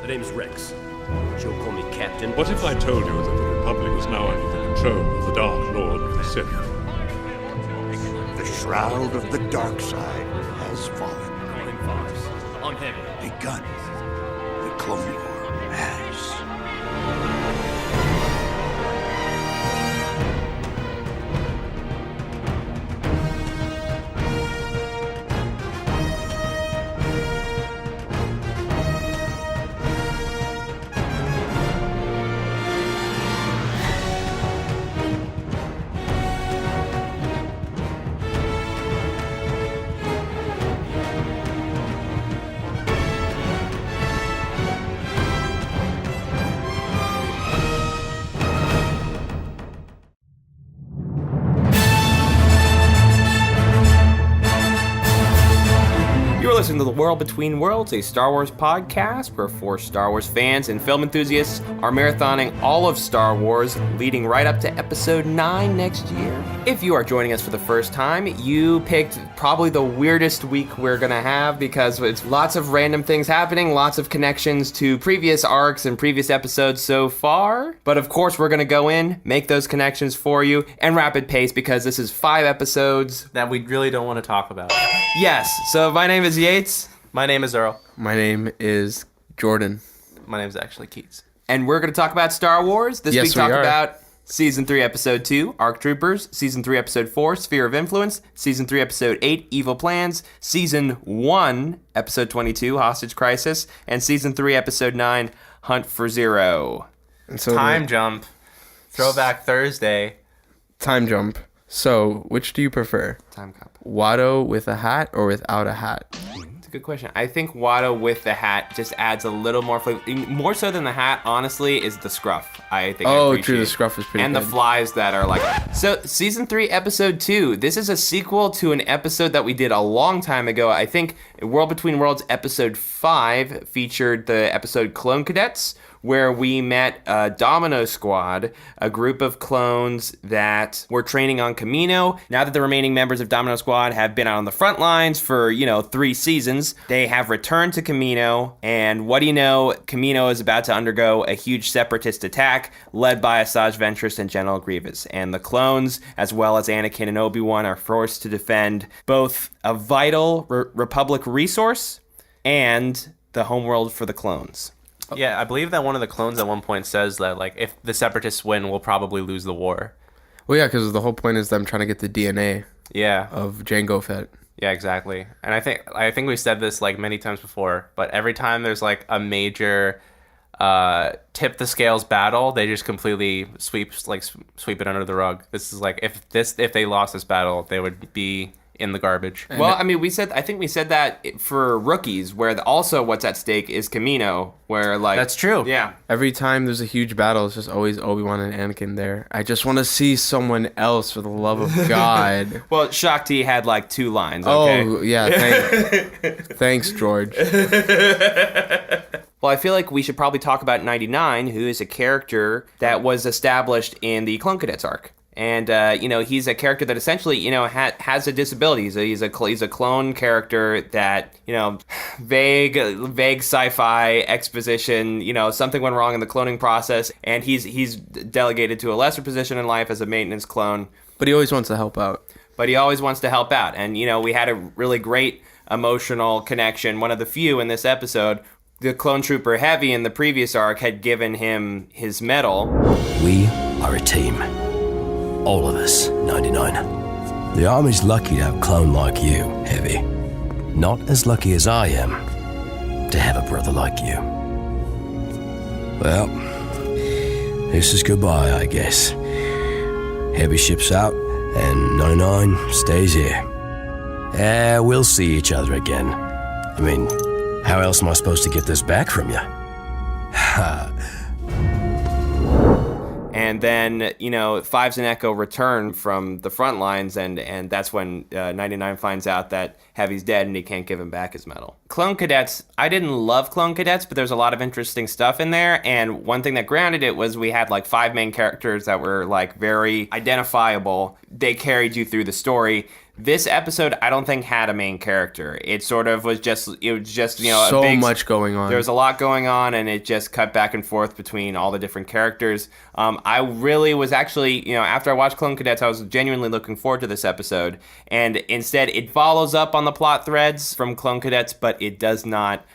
The name's Rex. She'll call me Captain. What if I told you that the Republic was now under the control of the Dark Lord of the Sith? The shroud of the dark side has fallen. Quinlan Vos. On heavy. Begun. The Clone War has. Listening to The World Between Worlds, a Star Wars podcast where four Star Wars fans and film enthusiasts are marathoning all of Star Wars, leading right up to Episode 9 next year. If you are joining us for the first time, you picked probably the weirdest week we're gonna have because it's lots of random things happening, lots of connections to previous arcs and previous episodes so far. But of course, we're gonna go in, make those connections for you, and rapid pace because this is 5 episodes that we really don't want to talk about. Yes, so my name is Yates. My name is Earl. My name is Jordan. My name is actually Keats. And we're going to talk about Star Wars. This week talk about Season 3, Episode 2, Arc Troopers, Season 3, Episode 4, Sphere of Influence, Season 3, Episode 8, Evil Plans, Season 1, Episode 22, Hostage Crisis, and Season 3, Episode 9, Hunt for Ziro. And so Time jump. Throwback Thursday. Time jump. So, which do you prefer? Time cop. Watto with a hat or without a hat? It's a good question. I think Watto with the hat just adds a little more flavor. More so than the hat, honestly, is the scruff. I think. True. The scruff is pretty and good. The flies that are like. So, Season 3, Episode 2. This is a sequel to an episode that we did a long time ago. I think World Between Worlds Episode 5 featured the episode Clone Cadets, where we met Domino Squad, a group of clones that were training on Kamino. Now that the remaining members of Domino Squad have been out on the front lines for, 3 seasons, they have returned to Kamino, and what do you know, Kamino is about to undergo a huge separatist attack led by Asajj Ventress and General Grievous, and the clones, as well as Anakin and Obi-Wan, are forced to defend both a vital Republic resource and the homeworld for the clones. Yeah, I believe that one of the clones at one point says that, if the Separatists win, we'll probably lose the war. Well, yeah, because the whole point is them trying to get the DNA of Jango Fett. Yeah, exactly. And I think we've said this, many times before, but every time there's, a major tip the scales battle, they just completely sweep it under the rug. This is if they lost this battle, they would be in the garbage. Well, I mean, I think we said that for rookies, where also what's at stake is Kamino, where That's true. Yeah. Every time there's a huge battle, it's just always Obi-Wan and Anakin there. I just want to see someone else, for the love of God. Well, Shakti had 2 lines, okay? Oh, yeah, thanks, George. Well, I feel like we should probably talk about 99, who is a character that was established in the Clone Cadets arc. And, he's a character that essentially, has a disability. He's a clone character that, vague sci-fi exposition, something went wrong in the cloning process, and he's delegated to a lesser position in life as a maintenance clone. But he always wants to help out. And, we had a really great emotional connection, one of the few in this episode. The clone trooper Heavy in the previous arc had given him his medal. We are a team. All of us, 99. The Army's lucky to have a clone like you, Heavy. Not as lucky as I am to have a brother like you. Well, this is goodbye, I guess. Heavy ships out, and 99 stays here. We'll see each other again. I mean, how else am I supposed to get this back from you? And then, Fives and Echo return from the front lines, and that's when 99 finds out that Heavy's dead and he can't give him back his medal. Clone Cadets, I didn't love Clone Cadets, but there's a lot of interesting stuff in there, and one thing that grounded it was we had 5 main characters that were very identifiable. They carried you through the story. This episode, I don't think had a main character. It sort of was just, So much going on. There was a lot going on, and it just cut back and forth between all the different characters. I really was actually, after I watched Clone Cadets, I was genuinely looking forward to this episode. And instead, it follows up on the plot threads from Clone Cadets, but it does not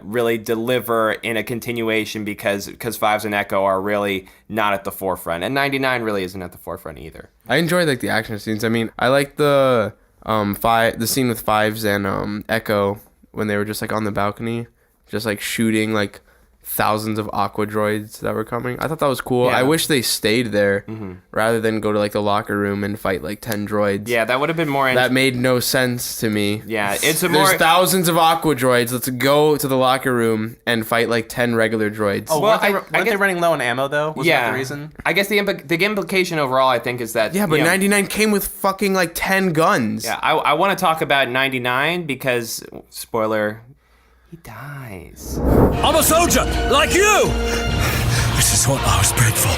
really deliver in a continuation because Fives and Echo are really not at the forefront. And 99 really isn't at the forefront either. I enjoyed the action scenes. I mean, I like the scene with Fives and Echo when they were just on the balcony, just shooting thousands of aqua droids that were coming. I thought that was cool. Yeah. I wish they stayed there rather than go to the locker room and fight 10 droids. Yeah, that would have been more. That made no sense to me. Yeah, it's There's thousands of aqua droids. Let's go to the locker room and fight 10 regular droids. Oh, Well, weren't they running low on ammo though? Was that the reason? I guess the implication overall, I think, is that Yeah, but 99 came with fucking 10 guns. Yeah, I want to talk about 99 because spoiler, he dies. I'm a soldier, like you! This is what I was bred for.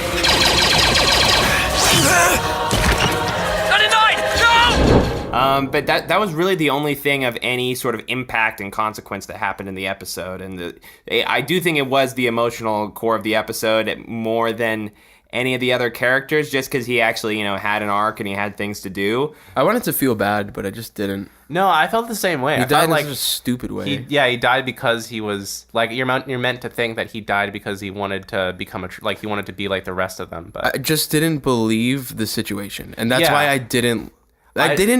99, no! But that was really the only thing of any sort of impact and consequence that happened in the episode, and I do think it was the emotional core of the episode more than any of the other characters, just because he actually, had an arc and he had things to do. I wanted to feel bad, but I just didn't. No, I felt the same way. He I died felt in such a stupid way. He died because he was you're meant to think that he died because he wanted to become he wanted to be like the rest of them. But I just didn't believe the situation, and that's Yeah. why I didn't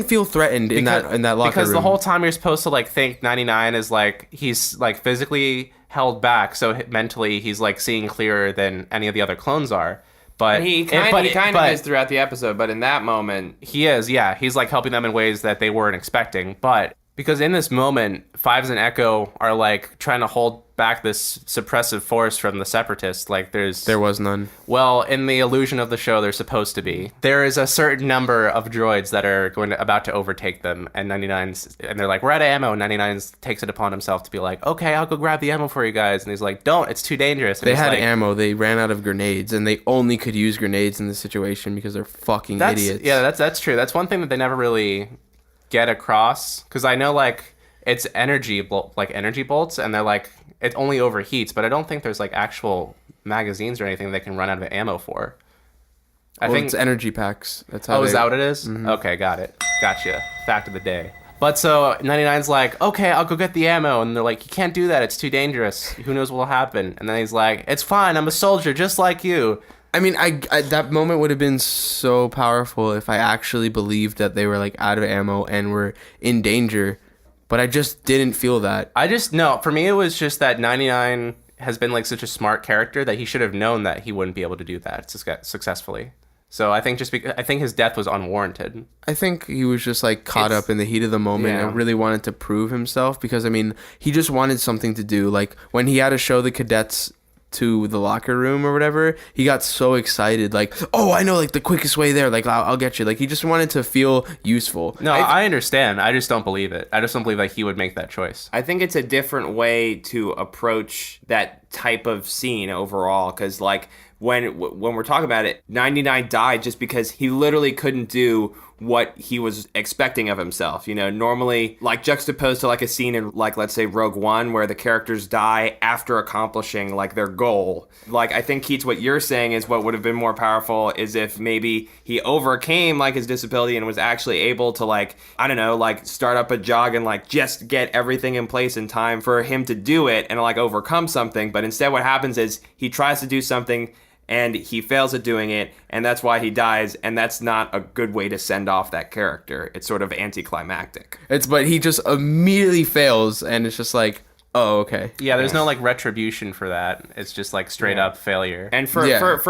feel threatened in that locker room. Because the whole time you're supposed to think 99 is he's physically held back, so mentally he's seeing clearer than any of the other clones are. But He kind of is throughout the episode, but in that moment, he is, yeah. He's helping them in ways that they weren't expecting. But because in this moment, Fives and Echo are trying to hold back this suppressive force from the Separatists. There was none. Well, in the illusion of the show, there's supposed to be. There is a certain number of droids that are about to overtake them, and 99's, and they're we're out of ammo. And 99's takes it upon himself to be okay, I'll go grab the ammo for you guys. And he's don't, it's too dangerous. And They had ammo. They ran out of grenades, and they only could use grenades in this situation because they're fucking idiots. Yeah, that's true. That's one thing that they never really get across, because I know it's energy bolts, and they're it only overheats, but I don't think there's actual magazines or anything they can run out of ammo for. I think it's energy packs. That's how. is that what it is? Mm-hmm. Okay, got it. Gotcha. Fact of the day. But so 99's okay, I'll go get the ammo, and they're you can't do that. It's too dangerous. Who knows what will happen? And then he's it's fine. I'm a soldier just like you. I mean, I that moment would have been so powerful if I actually believed that they were out of ammo and were in danger, but I just didn't feel that. No, for me it was just that 99 has been such a smart character that he should have known that he wouldn't be able to do that successfully. So I think I think his death was unwarranted. I think he was just caught up in the heat of the moment and really wanted to prove himself, because I mean, he just wanted something to do. When he had to show the cadets to the locker room or whatever, he got so excited, oh, I know the quickest way there, I'll get you. He just wanted to feel useful. No, I understand. I just don't believe it. I just don't believe he would make that choice. I think it's a different way to approach that type of scene overall, because when we're talking about it, 99 died just because he literally couldn't do what he was expecting of himself. Normally, juxtaposed to a scene in let's say Rogue One, where the characters die after accomplishing their goal. I think, Keats, what you're saying is what would have been more powerful is if maybe he overcame his disability and was actually able to I don't know, start up a jog and just get everything in place in time for him to do it and overcome something. But instead what happens is he tries to do something and he fails at doing it, and that's why he dies, and that's not a good way to send off that character. It's sort of anticlimactic. But he just immediately fails, and it's just oh, okay. Yeah, there's no retribution for that. It's just straight up failure. And for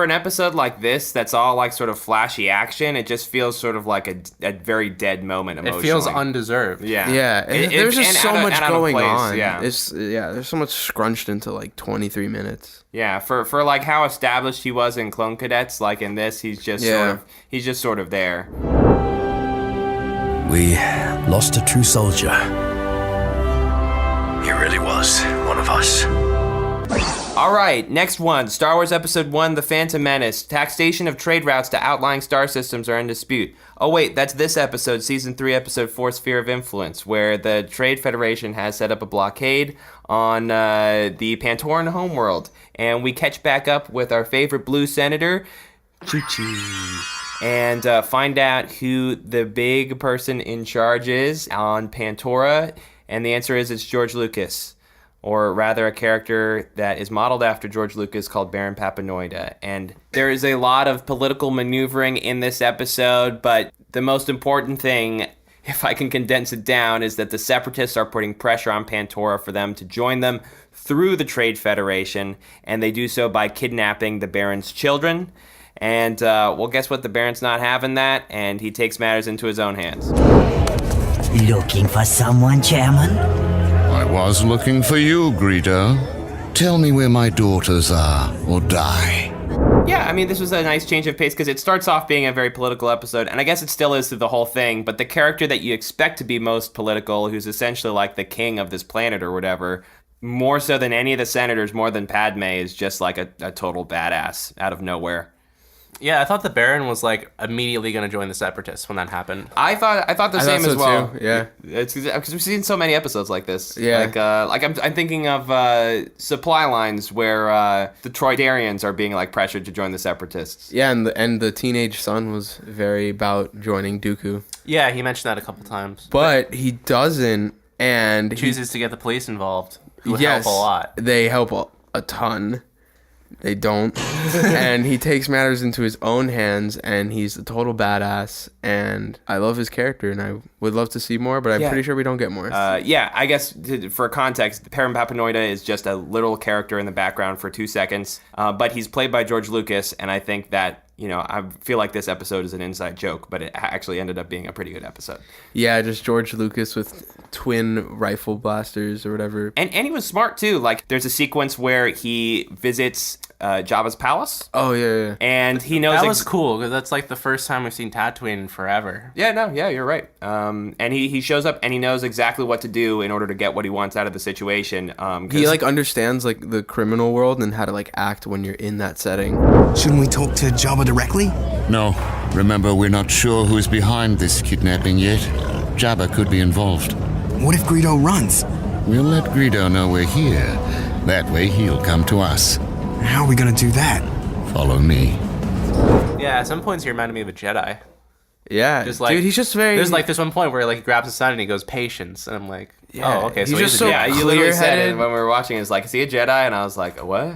an episode like this, that's all sort of flashy action, it just feels sort of a very dead moment emotionally. It feels undeserved. Yeah. Yeah, there's just so much going on. Yeah. There's so much scrunched into 23 minutes. Yeah, for how established he was in Clone Cadets, in this, he's just sort of there. We lost a true soldier. He really was one of us. All right, next one. Star Wars Episode 1, The Phantom Menace. Taxation of trade routes to outlying star systems are in dispute. Oh, wait, that's this episode, Season 3, Episode 4, Sphere of Influence, where the Trade Federation has set up a blockade on the Pantoran homeworld. And we catch back up with our favorite blue senator, Choo-Choo, and find out who the big person in charge is on Pantora. And the answer is it's George Lucas. Or rather, a character that is modeled after George Lucas called Baron Papanoida. And there is a lot of political maneuvering in this episode, but the most important thing, if I can condense it down, is that the Separatists are putting pressure on Pantora for them to join them through the Trade Federation, and they do so by kidnapping the Baron's children. And, well, guess what? The Baron's not having that, and he takes matters into his own hands. Looking for someone, Chairman? I was looking for you, Greedo. Tell me where my daughters are, or die. Yeah, I mean, this was a nice change of pace because it starts off being a very political episode, and I guess it still is through the whole thing, but the character that you expect to be most political, who's essentially like the king of this planet or whatever, more so than any of the senators, more than Padme, is just like a total badass out of nowhere. Yeah, I thought the Baron was like immediately going to join the Separatists when that happened. I thought the same as well. Too. Yeah, it's because we've seen so many episodes like this. Yeah, like I'm thinking of supply lines where the Troydarians are being like pressured to join the Separatists. Yeah, and the teenage son was very about joining Dooku. Yeah, he mentioned that a couple times, but he doesn't, and he chooses to get the police involved. Who yes, help a lot. They help a ton. They don't. And he takes matters into his own hands, and he's a total badass, and I love his character, and I would love to see more, but I'm pretty sure we don't get more. Yeah, I guess for context, Baron Papanoida is just a little character in the background for 2 seconds, but he's played by George Lucas, and I think that, you know, I feel like this episode is an inside joke, but it actually ended up being a pretty good episode. Yeah, just George Lucas with twin rifle blasters or whatever. And he was smart, too. Like, there's a sequence where he visits Jabba's palace. Oh, yeah. And he knows... That was cool, because that's like the first time we've seen Tatooine in forever. Yeah, you're right. And he shows up, and he knows exactly what to do in order to get what he wants out of the situation. He, like, understands, like, the criminal world and how to, like, act when you're in that setting. Shouldn't we talk to Jabba directly? No. Remember, we're not sure who's behind this kidnapping yet. Jabba could be involved. What if Greedo runs? We'll let Greedo know we're here. That way he'll come to us. How are we gonna do that? Follow me. Yeah, at some points he reminded me of a Jedi. Yeah, just like, dude, he's just very... There's like this one point where like he grabs his son and he goes, patience. And I'm like, oh, okay. So he's just so you literally said it when we were watching. It's like, is he a Jedi? And I was like, what?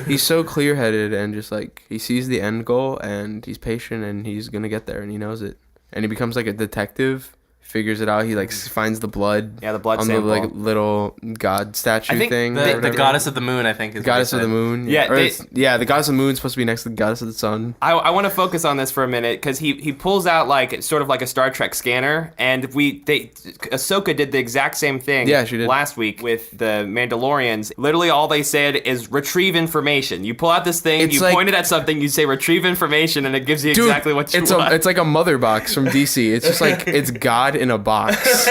He's so clear-headed and just like, he sees the end goal and he's patient and he's gonna get there and he knows it. And he becomes like a detective, figures it out. He like finds the blood. Yeah, the blood on sample. the like little god statue thing. The goddess of the moon, I think, is the goddess of the moon. Yeah, the goddess of the moon is supposed to be next to the goddess of the sun. I want to focus on this for a minute because he pulls out like sort of like a Star Trek scanner, and Ahsoka did the exact same thing. Yeah, she did last week with the Mandalorians. Literally, all they said is retrieve information. You pull out this thing, it's point it at something, you say retrieve information, and it gives you exactly what you want. It's like a mother box from DC. It's just like it's God in a box.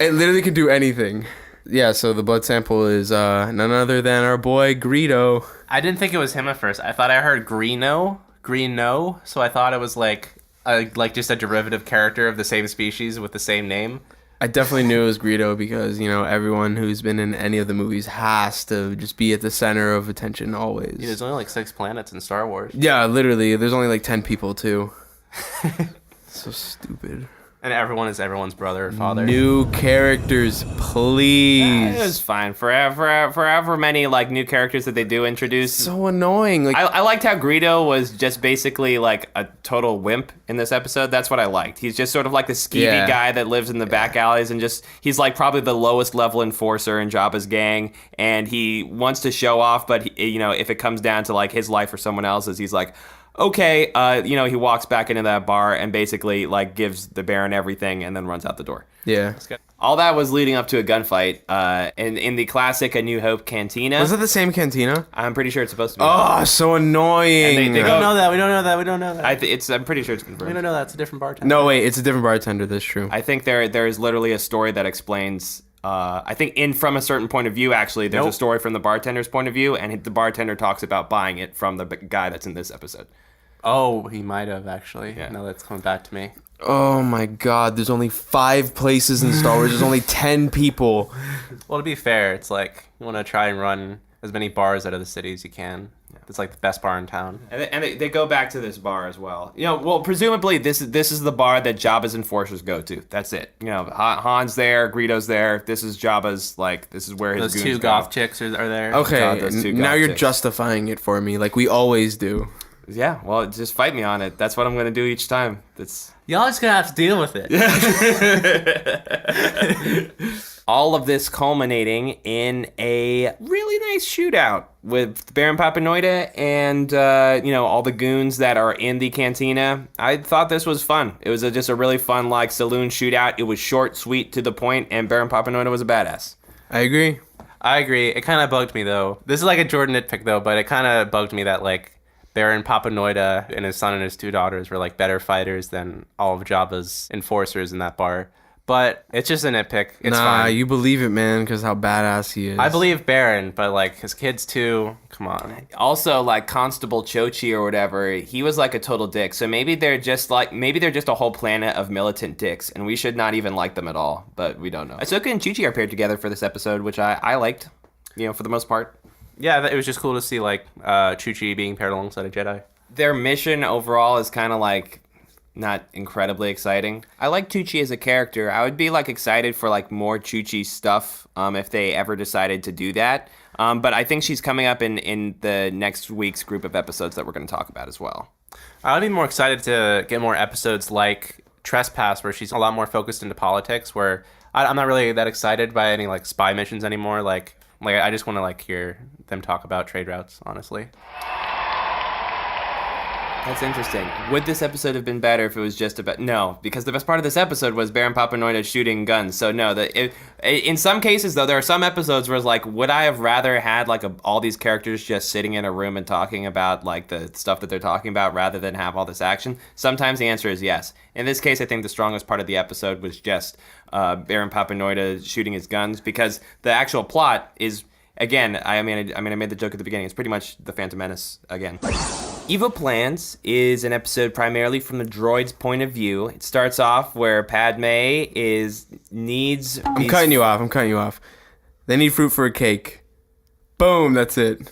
It literally can do anything. Yeah, so the blood sample is none other than our boy Greedo. I didn't think it was him at first. I thought I heard Greeno, so I thought it was like just a derivative character of the same species with the same name. I definitely knew it was Greedo because, you know, everyone who's been in any of the movies has to just be at the center of attention always. Yeah, there's only like 6 planets in Star Wars. Yeah, literally. There's only like 10 people too. So stupid. And everyone is everyone's brother or father. New characters, please. It was fine. Forever many like new characters that they do introduce. So annoying. Like I liked how Greedo was just basically like a total wimp in this episode. That's what I liked. He's just sort of like the skeevy guy that lives in the back alleys and he's like probably the lowest level enforcer in Jabba's gang, and he wants to show off, but you know, if it comes down to like his life or someone else's, he's like, okay, you know, he walks back into that bar and basically like gives the Baron everything and then runs out the door. Yeah. All that was leading up to a gunfight in the classic A New Hope cantina. Was it the same cantina? I'm pretty sure it's supposed to be. Oh, so annoying. We don't know that. We don't know that. I'm pretty sure it's confirmed. We don't know that. It's a different bartender. No, wait, it's a different bartender. That's true. I think there is literally a story that explains I think in From a Certain Point of View, actually, there's a story from the bartender's point of view, and the bartender talks about buying it from the guy that's in this episode. Oh, he might have, actually. Yeah. Now that's coming back to me. Oh my god, there's only 5 places in Star Wars. There's only 10 people. Well, to be fair, it's like you want to try and run as many bars out of the city as you can. Yeah. It's like the best bar in town. And they go back to this bar as well. Well, presumably this is the bar that Jabba's enforcers go to. That's it. Han's there, Greedo's there. This is Jabba's, this is where his Those goons 2 go. goth chicks are there. Okay, now you're justifying it for me, like we always do. Yeah, well, just fight me on it. That's what I'm going to do each time. Y'all just going to have to deal with it. All of this culminating in a really nice shootout with Baron Papanoida and, all the goons that are in the cantina. I thought this was fun. It was just a really fun, saloon shootout. It was short, sweet, to the point, and Baron Papanoida was a badass. I agree. It kind of bugged me, though. This is like a Jordan nitpick, though, but it kind of bugged me that, Baron Papanoida and his son and his 2 daughters were better fighters than all of Jabba's enforcers in that bar. But it's just a nitpick. It's fine. You believe it, man, because how badass he is. I believe Baron, but his kids too. Come on. Also, Constable Chochi or whatever, he was a total dick. So maybe they're just a whole planet of militant dicks, and we should not even like them at all. But we don't know. Ahsoka and Chi-Chi are paired together for this episode, which I liked. For the most part. Yeah, it was just cool to see Chi-Chi being paired alongside a Jedi. Their mission overall is kind of not incredibly exciting. I like Chi-Chi as a character. I would be excited for more Chi-Chi stuff if they ever decided to do that. But I think she's coming up in the next week's group of episodes that we're going to talk about as well. I would be more excited to get more episodes like Trespass, where she's a lot more focused into politics, where I'm not really that excited by any spy missions anymore. I just want to hear them talk about trade routes, honestly. That's interesting. Would this episode have been better if it was just about... No, because the best part of this episode was Baron Papanoida shooting guns. So no, in some cases, though, there are some episodes where it's would I have rather had all these characters just sitting in a room and talking about the stuff that they're talking about rather than have all this action? Sometimes the answer is yes. In this case, I think the strongest part of the episode was just Baron Papanoida shooting his guns, because the actual plot is... Again, I made the joke at the beginning. It's pretty much the Phantom Menace again. Evil Plans is an episode primarily from the droid's point of view. It starts off where Padme needs... I'm cutting you off. They need fruit for a cake. Boom, that's it.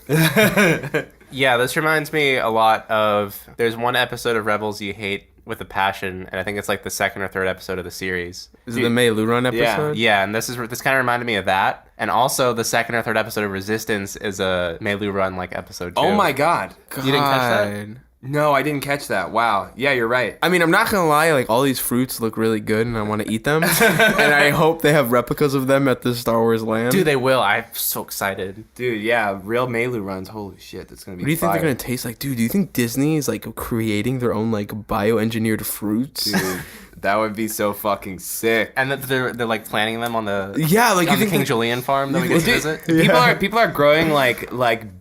Yeah, this reminds me a lot of... There's one episode of Rebels you hate with a passion, and I think it's the 2nd or 3rd episode of the series. Is it the Mei Lu Run episode? Yeah, and this kind of reminded me of that. And also, the 2nd or 3rd episode of Resistance is a Mei Lu Run episode too. Oh my god. You didn't catch that? No, I didn't catch that. Wow. Yeah, you're right. I mean, I'm not gonna lie, all these fruits look really good and I want to eat them. And I hope they have replicas of them at the Star Wars land. Dude, they will. I'm so excited. Dude, yeah, real Mei Lu runs. Holy shit, that's gonna be What do you fire. think they're gonna taste like? Dude, do you think Disney is creating their own bioengineered fruits? Dude, that would be so fucking sick. And that they're planting them on the on the King Julian farm that we get to visit. People are growing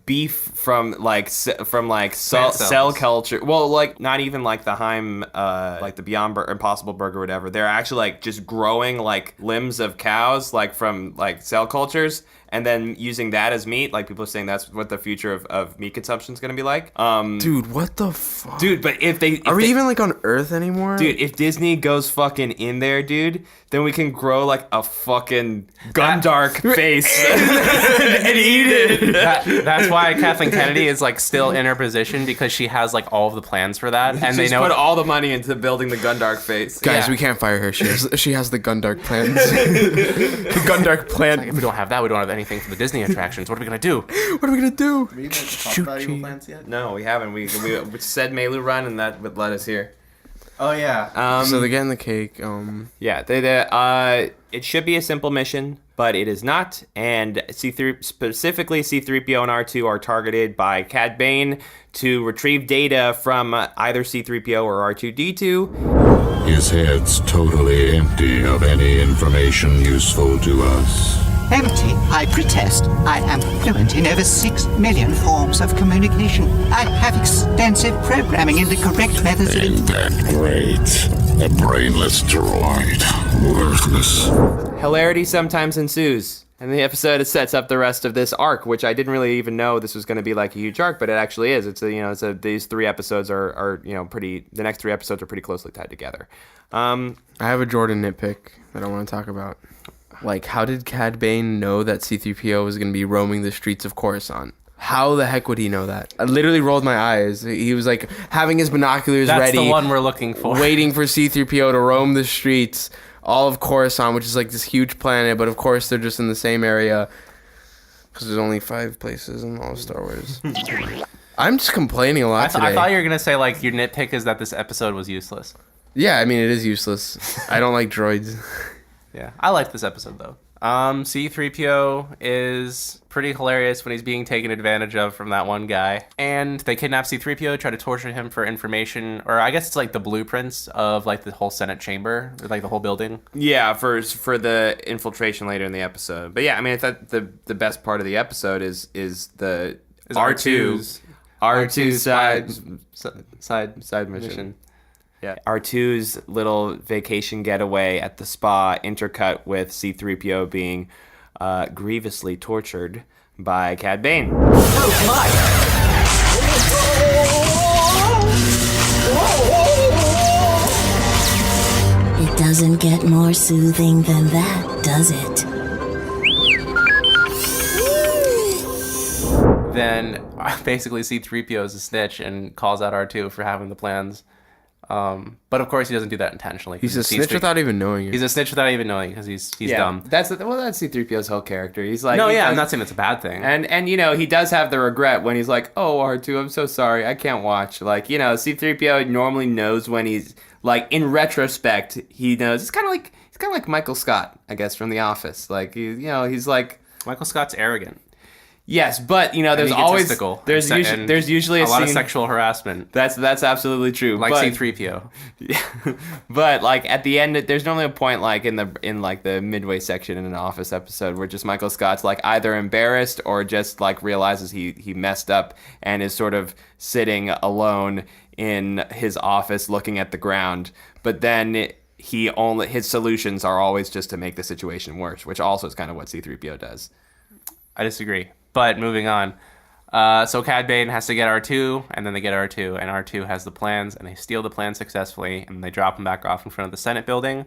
beef from cell culture. Well, not even the Heim the Beyond Impossible Burger or whatever. They're actually just growing limbs of cows from cell cultures, and then using that as meat. People are saying that's what the future of meat consumption is going to be like. Dude, what the fuck? Dude, but if they... Are we even on Earth anymore? Dude, if Disney goes fucking in there, dude, then we can grow a fucking Gundark face and eat it. That's why Kathleen Kennedy is still in her position, because she has all of the plans for that, and they put all the money into building the Gundark face. Guys, we can't fire her. She has the Gundark plans. The Gundark plan. If we don't have that, we don't have anything for the Disney attractions. What are we gonna do? Have we even talked about Evil Plans yet? No, we haven't. We said Mei Lu Run, and that would let us here. Oh yeah. So they're getting the cake. Yeah. It should be a simple mission, but it is not. And specifically C-3PO and R2 are targeted by Cad Bane to retrieve data from either C-3PO or R2-D2. His head's totally empty of any information useful to us. Empty, I protest. I am fluent in over 6 million forms of communication. I have extensive programming in the correct methods. Ain't that great? A brainless droid. Worthless. Hilarity sometimes ensues. And the episode sets up the rest of this arc, which I didn't really even know this was going to be like a huge arc, but it actually is. These 3 episodes are pretty. The next 3 episodes are pretty closely tied together. I have a Jordan nitpick that I want to talk about. Like, how did Cad Bane know that C-3PO was going to be roaming the streets of Coruscant? How the heck would he know that? I literally rolled my eyes. He was like having his binoculars ready. That's the one we're looking for. Waiting for C-3PO to roam the streets. All of Coruscant, which is like this huge planet, but of course they're just in the same area because there's only 5 places in all of Star Wars. I'm just complaining a lot today. I thought you were going to say, like, your nitpick is that this episode was useless. Yeah, I mean, it is useless. I don't like droids. Yeah, I like this episode, though. C-3PO is pretty hilarious when he's being taken advantage of from that one guy. And they kidnap C-3PO, try to torture him for information, or I guess it's like the blueprints of like the whole Senate chamber, or like the whole building. Yeah, for the infiltration later in the episode. But yeah, I mean, I thought the best part of the episode is the R2's side mission. Yeah, R2's little vacation getaway at the spa, intercut with C-3PO being grievously tortured by Cad Bane. It doesn't get more soothing than that, does it? Then basically C-3PO is a snitch and calls out R2 for having the plans. But of course he doesn't do that intentionally. He's a snitch without even knowing it. He's a snitch without even knowing because he's dumb. That's C-3PO's whole character. He's like, I'm not saying it's a bad thing. And he does have the regret when he's like, oh, R2, I'm so sorry, I can't watch. Like, C-3PO normally knows when he's like, in retrospect, he knows. He's kind of like Michael Scott, I guess, from The Office. Like, he's like, Michael Scott's arrogant. Yes, but there's always there's usually a lot of scene, sexual harassment. That's absolutely true. Like but, C-3PO. Yeah, but like at the end, there's normally a point like in the midway section in an Office episode where just Michael Scott's like either embarrassed or just like realizes he messed up and is sort of sitting alone in his office looking at the ground. But then his solutions are always just to make the situation worse, which also is kind of what C-3PO does. I disagree. But moving on. So Cad Bane has to get R2, and then they get R2, and R2 has the plans, and they steal the plans successfully, and they drop them back off in front of the Senate building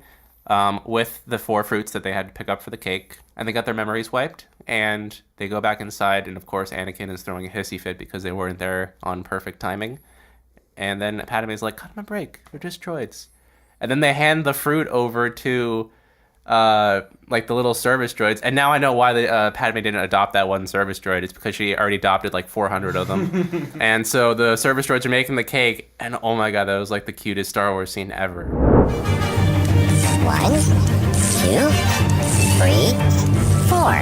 with the 4 fruits that they had to pick up for the cake. And they got their memories wiped, and they go back inside, and of course Anakin is throwing a hissy fit because they weren't there on perfect timing. And then Padme's like, cut them a break. They're just droids. And then they hand the fruit over to like the little service droids, and now I know why the Padme didn't adopt that one service droid. It's because she already adopted like 400 of them. And so the service droids are making the cake, and oh my god, that was like the cutest Star Wars scene ever. 1, 2, 3, 4.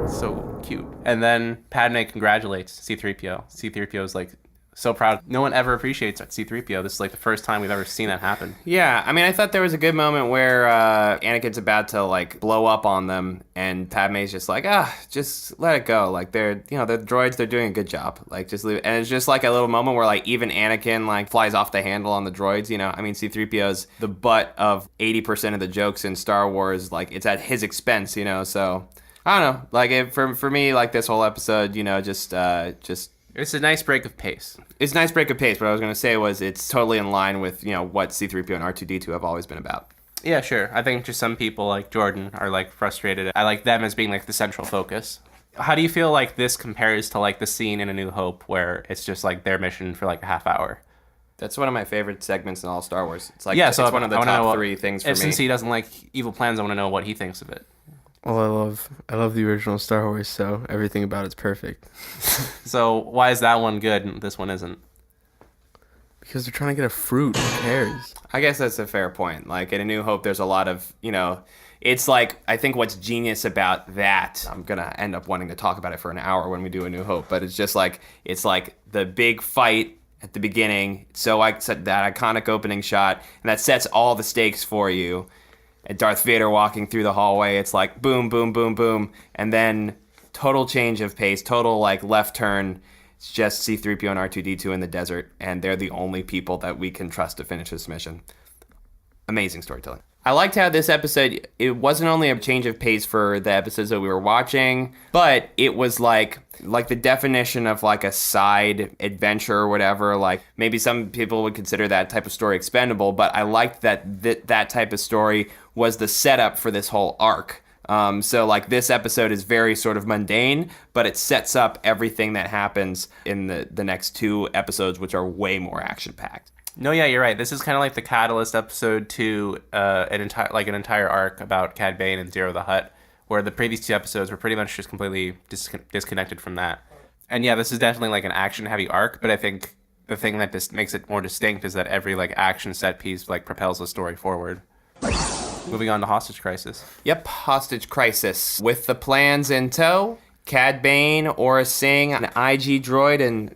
So cute. And then Padme congratulates C-3PO. C-3PO is like so proud. No one ever appreciates C-3PO. This is like the first time we've ever seen that happen. Yeah, I mean, I thought there was a good moment where Anakin's about to like blow up on them, and Padme's just like, just let it go. Like they're droids, they're doing a good job. Like just leave it. And it's just like a little moment where like even Anakin like flies off the handle on the droids. I mean, C-3PO's the butt of 80% of the jokes in Star Wars. Like it's at his expense. So I don't know. Like for me, like this whole episode, just. It's a nice break of pace. It's a nice break of pace. What I was going to say was it's totally in line with, what C-3PO and R2-D2 have always been about. Yeah, sure. I think just some people like Jordan are like frustrated. I like them as being like the central focus. How do you feel like this compares to like the scene in A New Hope where it's just like their mission for like a half hour? That's one of my favorite segments in all Star Wars. It's like it's one of the top 3 things for me. Since he doesn't like evil plans, I want to know what he thinks of it. Well, I love the original Star Wars, so everything about it's perfect. So why is that one good and this one isn't? Because they're trying to get a fruit. Who cares? I guess that's a fair point. Like in A New Hope, there's a lot of, it's like, I think what's genius about that, I'm going to end up wanting to talk about it for an hour when we do A New Hope, but it's just like, it's like the big fight at the beginning. So I said that iconic opening shot, and that sets all the stakes for you. And Darth Vader walking through the hallway, it's like boom, boom, boom, boom. And then total change of pace, total like left turn. It's just C-3PO and R2-D2 in the desert, and they're the only people that we can trust to finish this mission. Amazing storytelling. I liked how this episode, it wasn't only a change of pace for the episodes that we were watching, but it was like the definition of like a side adventure or whatever. Like maybe some people would consider that type of story expendable, but I liked that type of story was the setup for this whole arc. So like this episode is very sort of mundane, but it sets up everything that happens in the next 2 episodes, which are way more action-packed. No, yeah, you're right. This is kind of like the catalyst episode to an entire arc about Cad Bane and Ziro the Hutt, where the previous 2 episodes were pretty much just completely disconnected from that. And yeah, this is definitely like an action-heavy arc, but I think the thing that just makes it more distinct is that every like action set piece like propels the story forward. Moving on to Hostage Crisis. Yep, Hostage Crisis. With the plans in tow, Cad Bane, Aura Singh, an IG droid, and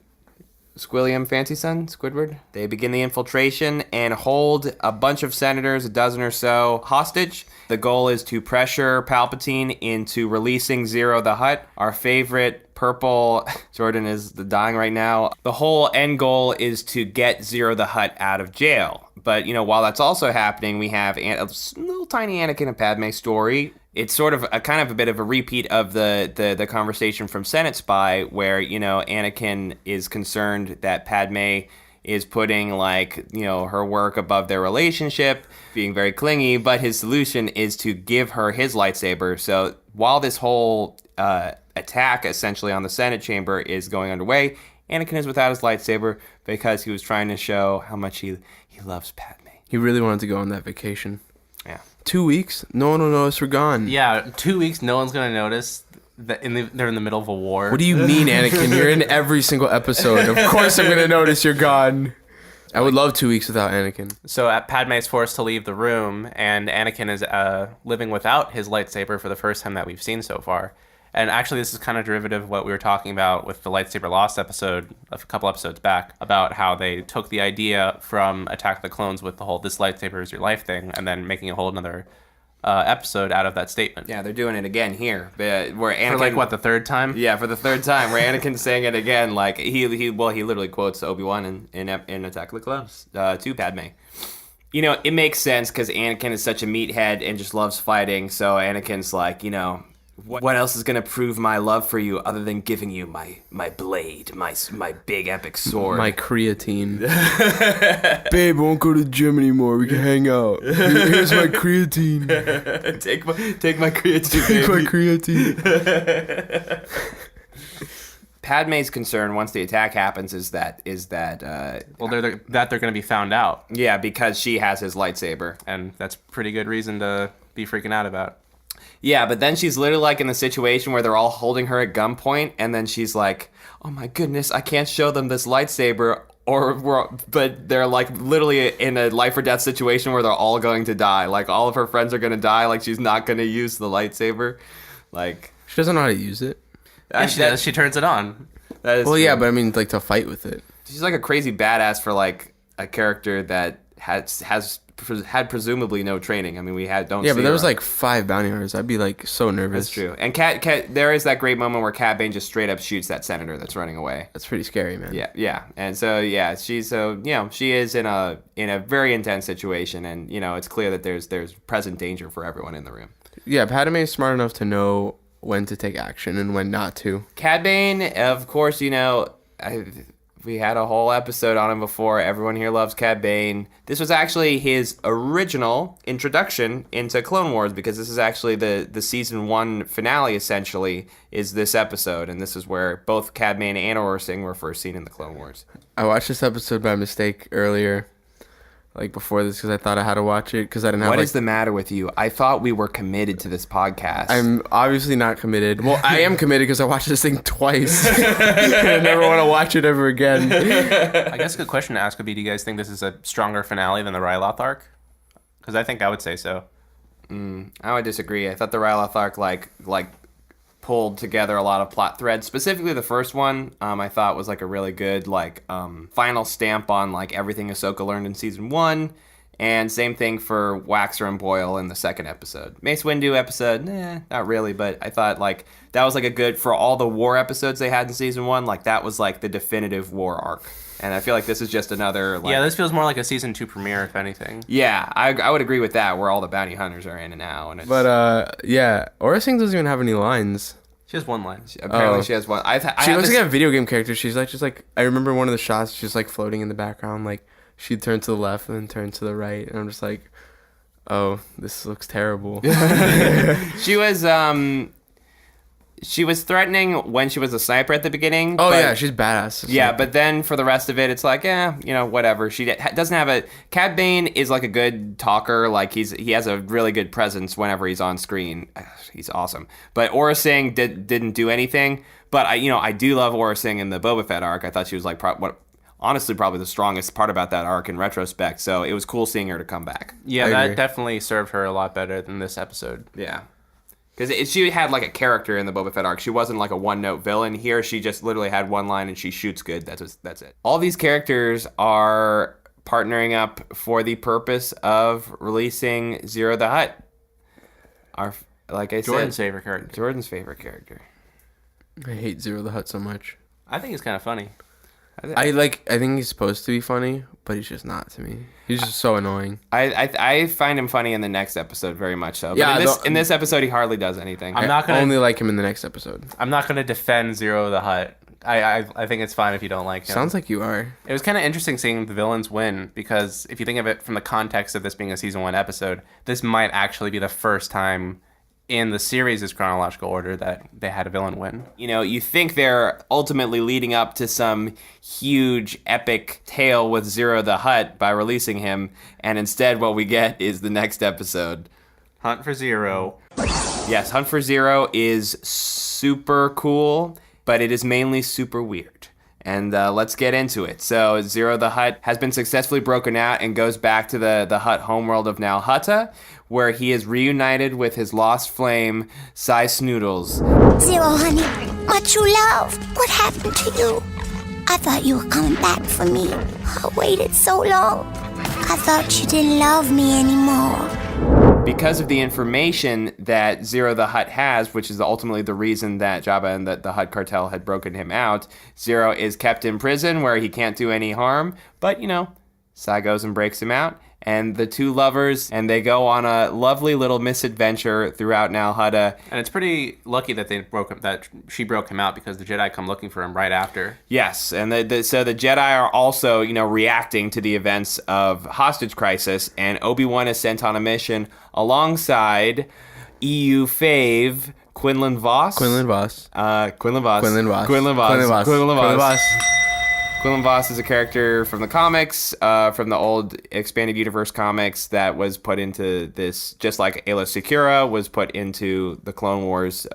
Squilliam Fancy Son, Squidward. They begin the infiltration and hold a bunch of senators, a dozen or so, hostage. The goal is to pressure Palpatine into releasing Ziro the Hutt, our favorite purple. Jordan is dying right now. The whole end goal is to get Ziro the Hutt out of jail. But, while that's also happening, we have a little tiny Anakin and Padme story. It's sort of a bit of a repeat of the conversation from Senate Spy, where, Anakin is concerned that Padme is putting, her work above their relationship, being very clingy, but his solution is to give her his lightsaber. So while this whole attack, essentially, on the Senate chamber is going underway, Anakin is without his lightsaber because he was trying to show how much he loves Padme. He really wanted to go on that vacation. Yeah. 2 weeks? No one will notice we're gone. Yeah, 2 weeks, no one's going to notice that they're in the middle of a war. What do you mean, Anakin? You're in every single episode. Of course I'm going to notice you're gone. I would love 2 weeks without Anakin. So Padme is forced to leave the room, and Anakin is living without his lightsaber for the first time that we've seen so far. And actually, this is kind of derivative of what we were talking about with the Lightsaber Lost episode a couple episodes back, about how they took the idea from Attack of the Clones with the whole "this lightsaber is your life" thing, and then making a whole another episode out of that statement. Yeah, they're doing it again here, where Anakin, for the 3rd time? Yeah, for the 3rd time, where Anakin's saying it again. Like he literally quotes Obi-Wan in Attack of the Clones to Padme. It makes sense because Anakin is such a meathead and just loves fighting. So Anakin's like, what else is going to prove my love for you other than giving you my blade, my big epic sword? My creatine. Babe, I won't go to the gym anymore. We can hang out. Here's my creatine. Take my creatine, Take my creatine. Padme's concern once the attack happens is that they're going to be found out. Yeah, because she has his lightsaber, and that's pretty good reason to be freaking out about. Yeah, but then she's literally like in the situation where they're all holding her at gunpoint, and then she's like, "Oh my goodness, I can't show them this lightsaber," but they're like literally in a life or death situation where they're all going to die. Like all of her friends are going to die. Like she's not going to use the lightsaber. Like she doesn't know how to use it. Yeah, she does. She turns it on. Well, true. Yeah, but I mean, like to fight with it. She's like a crazy badass for like a character that had presumably no training. I mean, don't. Yeah, see but there was her. like 5 bounty hunters. I'd be like so nervous. That's true. And there is that great moment where Cad Bane just straight up shoots that senator that's running away. That's pretty scary, man. Yeah. And so she is in a very intense situation, and it's clear that there's present danger for everyone in the room. Yeah, Padme is smart enough to know when to take action and when not to. Cad Bane, of course, we had a whole episode on him before. Everyone here loves Cad Bane. This was actually his original introduction into Clone Wars, because this is actually the season 1 finale, essentially, is this episode. And this is where both Cad Bane and Aura Singh were first seen in the Clone Wars. I watched this episode by mistake earlier, like before this, because I thought I had to watch it because I didn't have. What is the matter with you? I thought we were committed to this podcast. I'm obviously not committed. Well, I am committed because I watched this thing twice. And I never want to watch it ever again. I guess a good question to ask would be, do you guys think this is a stronger finale than the Ryloth arc? Because I think I would say so. I would disagree. I thought the Ryloth arc like pulled together a lot of plot threads. Specifically the first one, I thought was like a really good final stamp on like everything Ahsoka learned in season 1. And same thing for Waxer and Boyle in the second episode. Mace Windu episode, not really, but I thought like that was like a good, for all the war episodes they had in season 1, like that was like the definitive war arc. And I feel like this is just another like... Yeah, this feels more like a season 2 premiere, if anything. Yeah, I would agree with that, where all the bounty hunters are in and now. And it's... But yeah, Aura Singh doesn't even have any lines. She has one line. Apparently she has one. She looks like a video game character. She's like, just like, I remember one of the shots, she's like floating in the background, like she'd turn to the left and then turn to the right, and I'm just like, oh, this looks terrible. She was threatening when she was a sniper at the beginning. Oh, yeah, she's badass. Yeah, but then for the rest of it, it's like, whatever. She doesn't have a... Cad Bane is like a good talker. Like, he has a really good presence whenever he's on screen. He's awesome. But Aura Singh didn't do anything. But, I do love Aura Singh in the Boba Fett arc. I thought she was like... honestly, probably the strongest part about that arc in retrospect. So it was cool seeing her to come back. Yeah, that definitely served her a lot better than this episode. Yeah. Because she had like a character in the Boba Fett arc. She wasn't like a one-note villain. Here, she just literally had one line and she shoots good. That's it. All these characters are partnering up for the purpose of releasing Ziro the Hutt. Jordan's favorite character. Jordan's favorite character. I hate Ziro the Hutt so much. I think he's kind of funny. I think he's supposed to be funny, but he's just not to me. He's just so annoying. I find him funny in the next episode, very much so. But yeah, in this episode, he hardly does anything. I'm not gonna only like him in the next episode. I'm not gonna defend Ziro the Hutt. I think it's fine if you don't like him. Sounds like you are. It was kind of interesting seeing the villains win, because if you think of it from the context of this being a season 1 episode, this might actually be the first time in the series' chronological order that they had a villain win. You think they're ultimately leading up to some huge epic tale with Ziro the Hutt by releasing him, and instead what we get is the next episode. Hunt for Ziro. Yes, Hunt for Ziro is super cool, but it is mainly super weird. And let's get into it. So Ziro the Hutt has been successfully broken out and goes back to the Hutt homeworld of Nal Hutta, where he is reunited with his lost flame, Sai Snoodles. Ziro, honey, my true love, what happened to you? I thought you were coming back for me. I waited so long. I thought you didn't love me anymore. Because of the information that Ziro the Hutt has, which is ultimately the reason that Jabba and the Hutt cartel had broken him out, Ziro is kept in prison where he can't do any harm. But, Sai goes and breaks him out. And the two lovers, and they go on a lovely little misadventure throughout Nal Hutta. And it's pretty lucky that she broke him out, because the Jedi come looking for him right after. Yes, and so the Jedi are also, reacting to the events of Hostage Crisis, and Obi-Wan is sent on a mission alongside EU fave Quinlan Vos. Quinlan Vos. Quinlan Vos is a character from the comics, from the old Expanded Universe comics, that was put into this, just like Aayla Secura was put into the Clone Wars.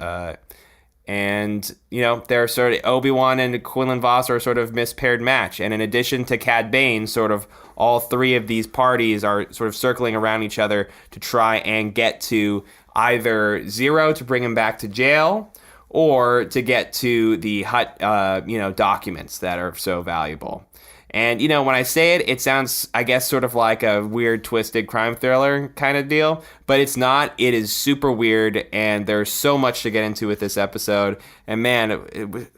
And, they're sort of, Obi-Wan and Quinlan Vos are a sort of mispaired match. And in addition to Cad Bane, sort of all three of these parties are sort of circling around each other to try and get to either Ziro to bring him back to jail, or to get to the Hutt, documents that are so valuable. And, when I say it, it sounds, I guess, sort of like a weird, twisted crime thriller kind of deal. But it's not. It is super weird, and there's so much to get into with this episode. And, man,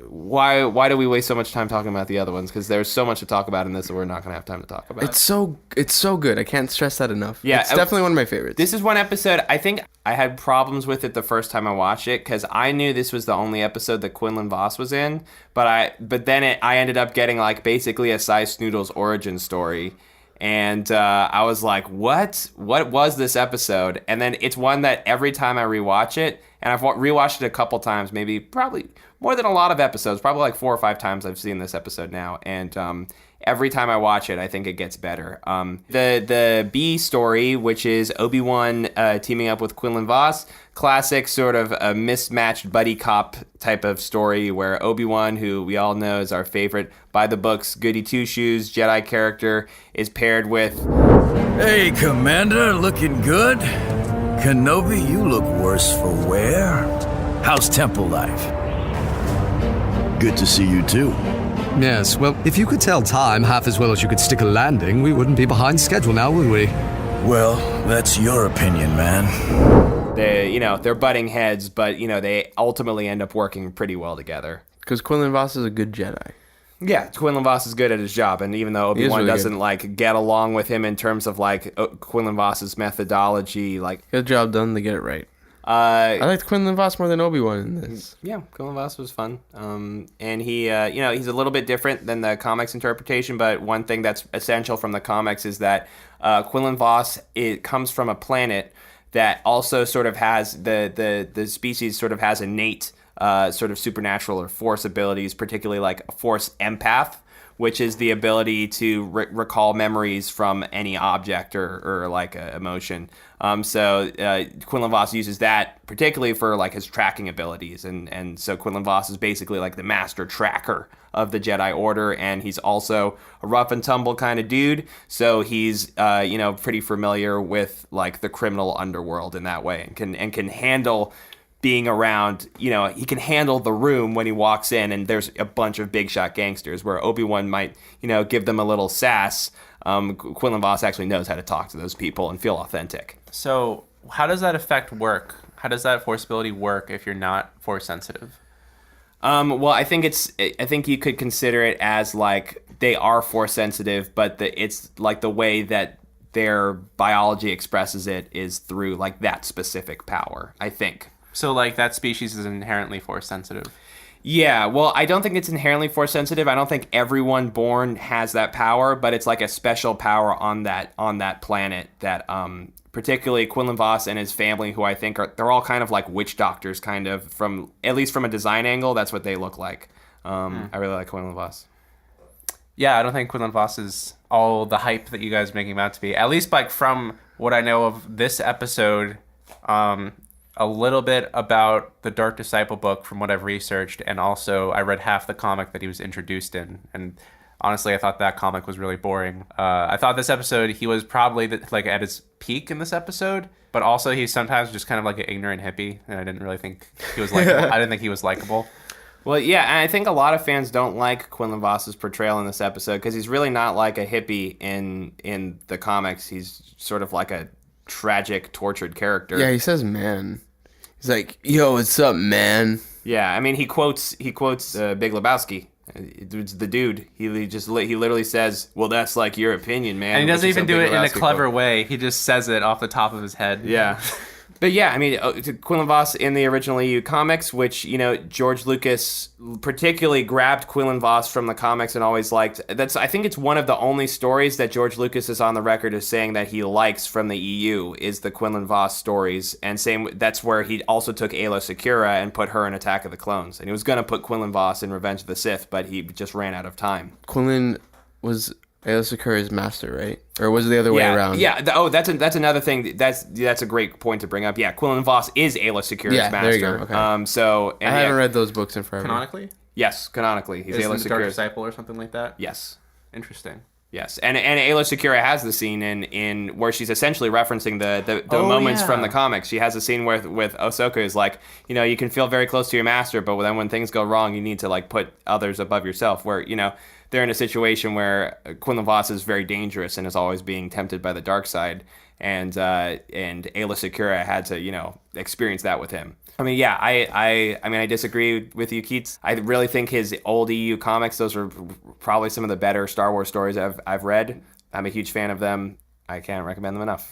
why do we waste so much time talking about the other ones? Because there's so much to talk about in this that we're not going to have time to talk about. It's so good. I can't stress that enough. Yeah, it's definitely one of my favorites. This is one episode, I think I had problems with it the first time I watched it, because I knew this was the only episode that Quinlan Vos was in. But then I ended up getting, like, basically a Sai Snoodles origin story. And I was like, what was this episode? And then it's one that every time I rewatch it, and I've rewatched it a couple times, maybe probably more than a lot of episodes, probably like 4 or 5 times I've seen this episode now. And every time I watch it, I think it gets better. The B story, which is Obi-Wan teaming up with Quinlan Vos, classic sort of a mismatched buddy cop type of story where Obi-Wan, who we all know is our favorite by the books goody two-shoes Jedi character, is paired with... Hey, Commander, looking good? Kenobi, you look worse for wear. How's temple life? Good to see you too. Yes, well, if you could tell time half as well as you could stick a landing, we wouldn't be behind schedule now, would we? Well, that's your opinion, man. They're butting heads, but, they ultimately end up working pretty well together. Because Quinlan Vos is a good Jedi. Yeah, Quinlan Vos is good at his job, and even though Obi-Wan doesn't get along with him in terms of Quinlan Vos's methodology, good job done to get it right. I liked Quinlan Vos more than Obi-Wan in this. Yeah, Quinlan Vos was fun, and he he's a little bit different than the comics interpretation. But one thing that's essential from the comics is that Quinlan Vos comes from a planet that also sort of has the species sort of has innate sort of supernatural or force abilities, particularly like a force empath, which is the ability to recall memories from any object or like a emotion. So Quinlan Vos uses that particularly for like his tracking abilities, and so Quinlan Vos is basically like the master tracker of the Jedi Order, and he's also a rough and tumble kind of dude. So he's pretty familiar with like the criminal underworld in that way, and can handle being around, he can handle the room when he walks in and there's a bunch of big shot gangsters, where Obi-Wan might, give them a little sass. Quinlan Vos actually knows how to talk to those people and feel authentic. So how does that effect work? How does that force ability work if you're not force sensitive? Well, I think you could consider it as like they are force sensitive, but it's like the way that their biology expresses it is through like that specific power, I think. So, like, that species is inherently force sensitive. Yeah, well, I don't think it's inherently force sensitive. I don't think everyone born has that power, but it's like a special power on that planet that, particularly Quinlan Vos and his family, who I think they're all kind of like witch doctors, kind of at least from a design angle. That's what they look like. I really like Quinlan Vos. Yeah, I don't think Quinlan Vos is all the hype that you guys are making him out to be. At least, like, from what I know of this episode, a little bit about the Dark Disciple book from what I've researched, and also I read half the comic that he was introduced in, and honestly I thought that comic was really boring. I thought this episode he was probably at his peak in this episode, but also he's sometimes just kind of like an ignorant hippie, and I didn't really think he was likable. I didn't think he was likable. Well, yeah, and I think a lot of fans don't like Quinlan Vos's portrayal in this episode because he's really not like a hippie in the comics. He's sort of like a tragic, tortured character. Yeah, he says man. He's like, yo, what's up, man? Yeah, I mean, he quotes Big Lebowski. It's the dude. He literally says, well, that's like your opinion, man. And he doesn't even do it in a clever way. He just says it off the top of his head. Yeah. But yeah, I mean, Quinlan Vos in the original EU comics, which, George Lucas particularly grabbed Quinlan Vos from the comics and always liked. I think it's one of the only stories that George Lucas is on the record as saying that he likes from the EU is the Quinlan Vos stories. And that's where he also took Aayla Secura and put her in Attack of the Clones. And he was going to put Quinlan Vos in Revenge of the Sith, but he just ran out of time. Quinlan was Aayla Secura's master, right? Or was it the other way around? Yeah. That's another thing. That's a great point to bring up. Yeah, Quinlan Vos is Aayla Secura's master. There you go. Okay. I haven't read those books in forever. Canonically? Yes, canonically. He's Aayla Secura's Dark Disciple or something like that? Yes. Interesting. Yes, and Aayla Secura has the scene in where she's essentially referencing the moments from the comics. She has a scene with Ahsoka is like, you can feel very close to your master, but then when things go wrong, you need to like put others above yourself. Where they're in a situation where Quinlan Vos is very dangerous and is always being tempted by the dark side, and Aayla Secura had to experience that with him. I mean, yeah, I disagree with you, Keats. I really think his old EU comics, those are probably some of the better Star Wars stories I've read. I'm a huge fan of them. I can't recommend them enough.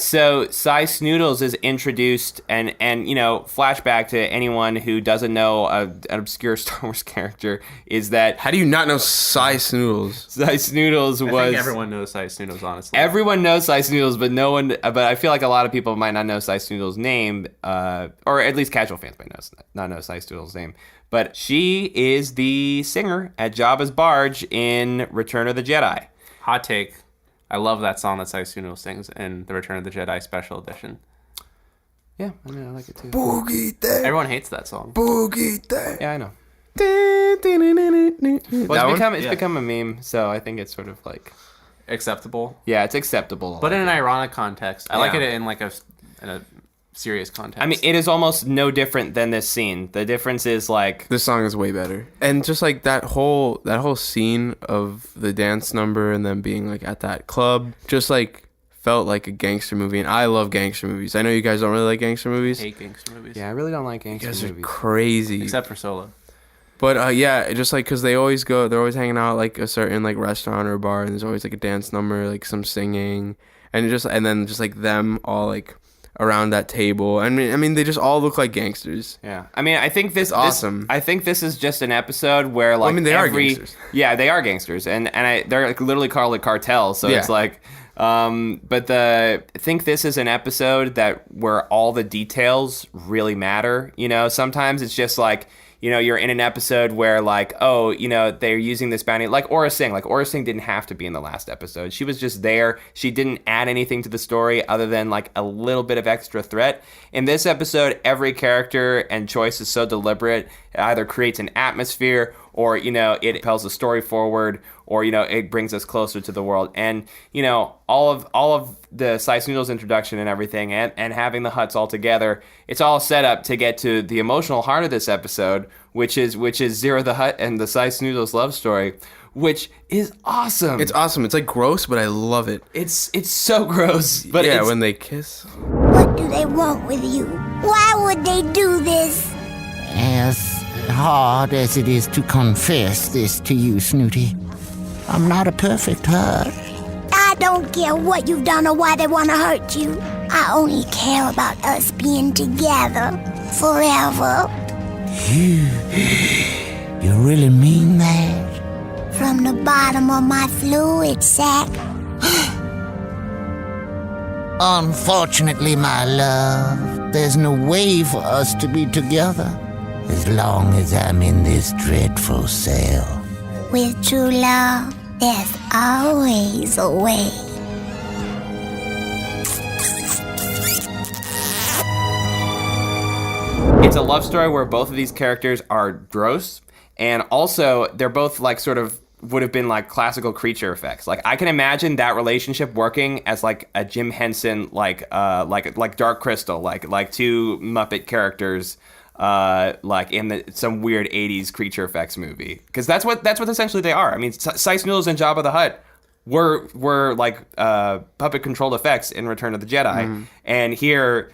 So Cy Snoodles is introduced, and flashback to anyone who doesn't know an obscure Star Wars character is that... How do you not know Cy Snoodles? Cy Snoodles was... I think everyone knows Cy Snoodles, honestly. Everyone knows Cy Snoodles, but no one... But I feel like a lot of people might not know Cy Snoodles' name, or at least casual fans might not know Cy Snoodles' name. But she is the singer at Jabba's Barge in Return of the Jedi. Hot take. I love that song that Cy Snoodles sings in the Return of the Jedi Special Edition. Yeah, I like it too. Boogie day. Everyone hates that song. Boogie day. Yeah, I know. Well, it's become a meme, so I think it's sort of like... acceptable? Yeah, it's acceptable. But in an ironic context. I like it in like in a serious context. I mean, it is almost no different than this scene. The difference is like... This song is way better. And just like that whole scene of the dance number and them being like at that club just like felt like a gangster movie, and I love gangster movies. I know you guys don't really like gangster movies. I hate gangster movies. Yeah, I really don't like gangster You guys are movies. crazy. Except for Solo. But yeah, just like because they're always hanging out at, like a certain like restaurant or bar, and there's always like a dance number, like some singing, and then just like them all like around that table. I mean, they just all look like gangsters. Yeah, I mean, I think this awesome. I think this is just an episode where like they are gangsters. Yeah, they are gangsters, and they're like literally called a cartel. So it's like, but I think this is an episode where all the details really matter. You know, sometimes it's just like, you know, you're in an episode where like, oh, you know, they're using this bounty, like Aura Singh. Like Aura Singh didn't have to be in the last episode. She was just there. She didn't add anything to the story other than like a little bit of extra threat. In this episode, every character and choice is so deliberate. It either creates an atmosphere or, you know, it propels the story forward, or, you know, it brings us closer to the world. And, you know, all of the Slice Noodles introduction and everything, and having the Hutts all together, it's all set up to get to the emotional heart of this episode, which is Ziro the Hutt and the Slice Noodles love story, which is awesome. It's awesome. It's like gross, but I love it. It's so gross. But yeah, when they kiss. What do they want with you? Why would they do this? As hard as it is to confess this to you, Snooty, I'm not a perfect Hutt. I don't care what you've done or why they want to hurt you. I only care about us being together forever. You really mean that? From the bottom of my fluid sac. Unfortunately, my love, there's no way for us to be together as long as I'm in this dreadful cell. With true love, there's always a way. It's a love story where both of these characters are gross, and also they're both like sort of would have been like classical creature effects. Like I can imagine that relationship working as like a Jim Henson like Dark Crystal, like two Muppet characters like in some weird 80s creature effects movie, because that's what essentially they are. I mean, Slice Noodles and Jabba the Hutt were like puppet controlled effects in Return of the Jedi, and here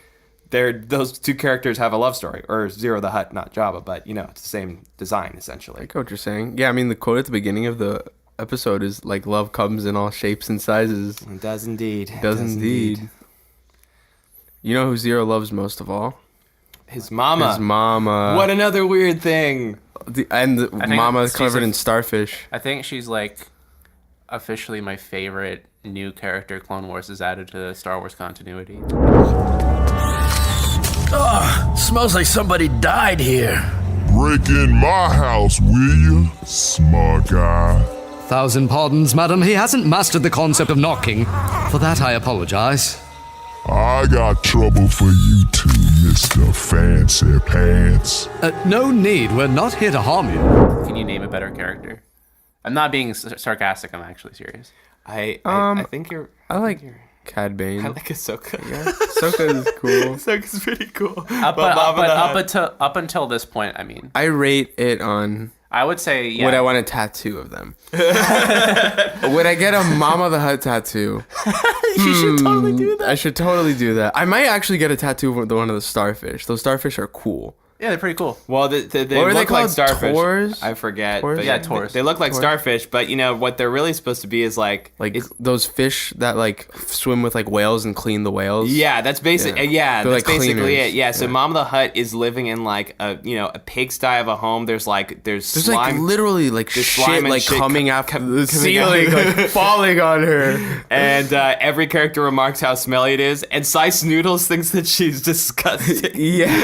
those two characters have a love story, or Ziro the Hutt, not Jabba, but you know, it's the same design essentially. I get what you're saying. Yeah, I mean, the quote at the beginning of the episode is like, love comes in all shapes and sizes. It does indeed. It does indeed. You know who Ziro loves most of all? His mama. His mama. What another weird thing. And mama is covered in starfish. I think she's like officially my favorite new character Clone Wars has added to the Star Wars continuity. Oh, smells like somebody died here. Break in my house, will you, smart guy? 1,000 pardons, madam. He hasn't mastered the concept of knocking. For that, I apologize. I got trouble for you too, Mr. Fancy Pants. No need. We're not here to harm you. Can you name a better character? I'm not being sarcastic. I'm actually serious. I think you're... I like Cad Bane. I like Ahsoka. Yeah, Ahsoka is cool. Ahsoka's pretty cool. Up until this point, I mean, I rate it on. I would say, yeah. Would I want a tattoo of them? Would I get a Mama the Hutt tattoo? You should totally do that. I should totally do that. I might actually get a tattoo of one of the starfish. Those starfish are cool. Yeah, they're pretty cool. Well, they look like starfish. Taurs? I forget. Taurs? But yeah, Taurs. They look like starfish, but you know what they're really supposed to be is like those fish that like swim with like whales and clean the whales. Yeah, that's basically that's like basically cleaners. it. Yeah, so Mama the Hutt is living in like a pigsty of a home. There's slime, like literally like shit like coming out the ceiling, out. like falling on her. And every character remarks how smelly it is, and Slice Noodles thinks that she's disgusting. Yeah,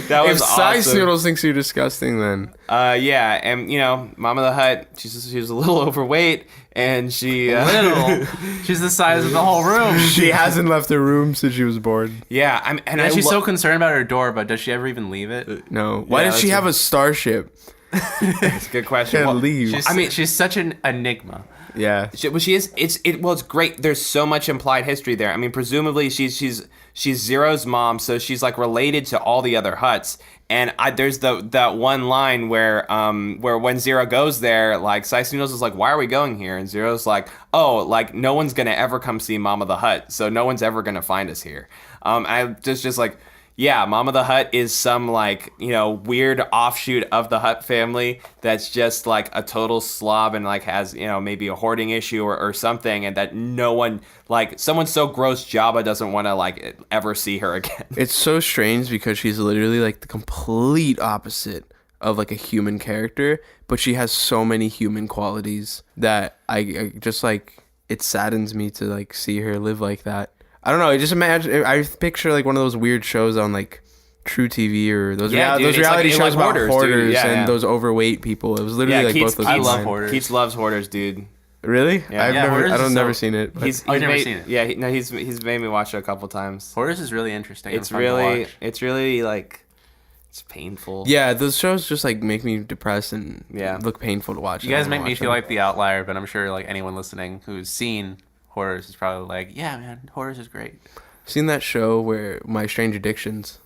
that was if awesome. Slice Noodles thinks you're disgusting, then yeah, and you know, Mama the Hutt, she was a little overweight, and she's the size of the whole room. She hasn't left her room since she was born. Yeah, and she's so concerned about her door, but does she ever even leave it? No. Why does she have a starship? It's a good question. Can't leave. She's such an enigma. Yeah. She is. It's great. There's so much implied history there. I mean, presumably she's Ziro's mom, so she's like related to all the other Hutts. And there's that one line where when Ziro goes there, like Slice Noodles is like, "Why are we going here?" And Ziro's like, "Oh, like no one's gonna ever come see Mama the Hutt, so no one's ever gonna find us here." I just like. Yeah, Mama the Hutt is some, like, you know, weird offshoot of the Hutt family that's just, like, a total slob and, like, has, you know, maybe a hoarding issue or something, and that no one, like, someone so gross Jabba doesn't want to, like, ever see her again. It's so strange because she's literally, like, the complete opposite of, like, a human character, but she has so many human qualities that I just, like, it saddens me to, like, see her live like that. I don't know. I just imagine. I picture like one of those weird shows on like True TV or those reality shows about hoarders and those overweight people. It was literally like both those. I love hoarders. Keats loves hoarders, dude. Really? Yeah. I've never seen it. He's never seen it. Yeah, he's made me watch it a couple times. Hoarders is really interesting. It's really like it's painful. Yeah, those shows just like make me depressed and look painful to watch. You guys make me feel like the outlier, but I'm sure like anyone listening who's seen Hoarders is probably like, yeah, man, Hoarders is great. Seen that show where My Strange Addictions?